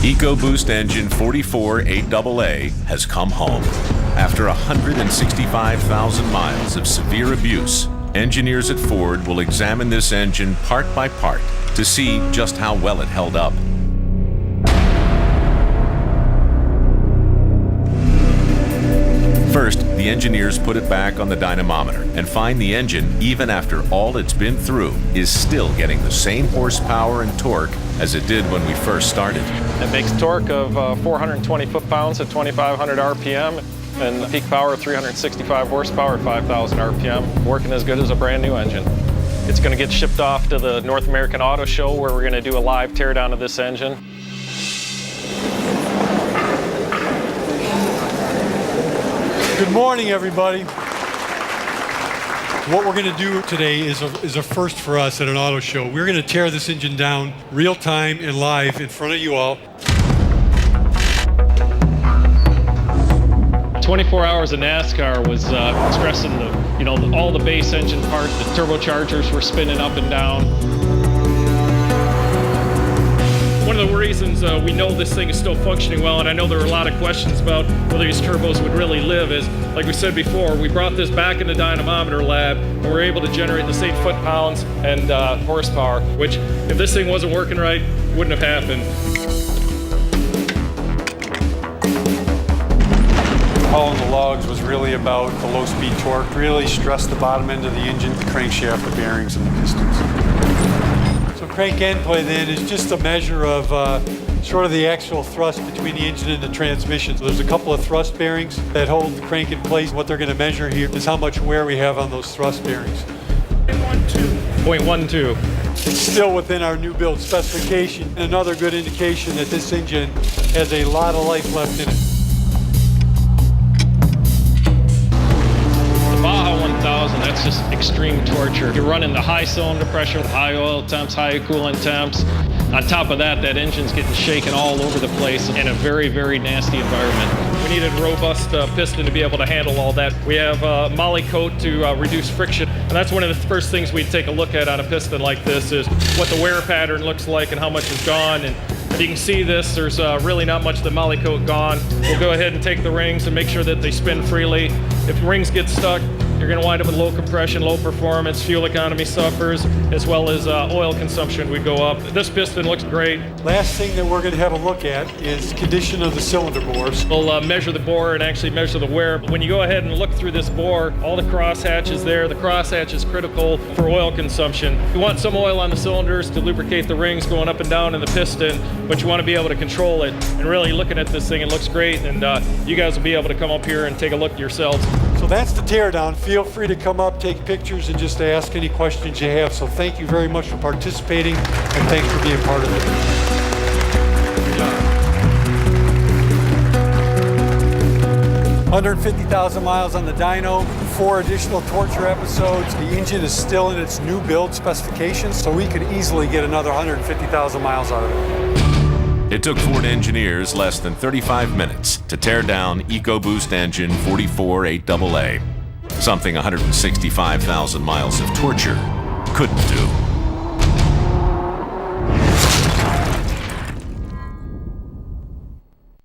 EcoBoost engine 448AA has come home. After 165,000 miles of severe abuse, engineers at Ford will examine this engine part by part to see just how well it held up. First, the engineers put it back on the dynamometer and find the engine, even after all it's been through, is still getting the same horsepower and torque as it did when we first started. It makes torque of 420 foot-pounds at 2,500 RPM and peak power of 365 horsepower at 5,000 RPM, working as good as a brand new engine. It's going to get shipped off to the North American Auto Show where we're going to do a live teardown of this engine. Good morning, everybody. What we're going to do today is a first for us at an auto show. We're going to tear this engine down real time and live in front of you all. 24 hours of NASCAR was stressing all the base engine parts. The turbochargers were spinning up and down. One of the reasons we know this thing is still functioning well, and I know there are a lot of questions about whether these turbos would really live, is, like we said before, we brought this back in the dynamometer lab, and we're able to generate the same foot-pounds and horsepower, which, if this thing wasn't working right, wouldn't have happened. Hauling the logs was really about the low-speed torque, really stress the bottom end of the engine, the crankshaft, the bearings, and the pistons. So crank end play then is just a measure of sort of the actual thrust between the engine and the transmission. So there's a couple of thrust bearings that hold the crank in place. What they're going to measure here is how much wear we have on those thrust bearings. 0.12. It's still within our new build specification. Another good indication that this engine has a lot of life left in it. That's just extreme torture. You're running the high cylinder pressure, high oil temps, high coolant temps. On top of that, that engine's getting shaken all over the place in a very, very nasty environment. We needed a robust piston to be able to handle all that. We have moly coat to reduce friction. And that's one of the first things we take a look at on a piston like this is what the wear pattern looks like and how much is gone. And you can see this, there's really not much of the moly coat gone. We'll go ahead and take the rings and make sure that they spin freely. If the rings get stuck, you're going to wind up with low compression, low performance, fuel economy suffers, as well as oil consumption would go up. This piston looks great. Last thing that we're going to have a look at is condition of the cylinder bores. We'll measure the bore and actually measure the wear. When you go ahead and look through this bore, all the crosshatch is there. The crosshatch is critical for oil consumption. You want some oil on the cylinders to lubricate the rings going up and down in the piston, but you want to be able to control it. And really looking at this thing, it looks great, and you guys will be able to come up here and take a look yourselves. So that's the teardown. Feel free to come up, take pictures, and just ask any questions you have. So thank you very much for participating, and thanks for being part of it. Good job. 150,000 miles on the dyno, 4 additional torture episodes. The engine is still in its new build specifications, so we could easily get another 150,000 miles out of it. It took Ford engineers less than 35 minutes to tear down EcoBoost engine 448AA, something 165,000 miles of torture couldn't do.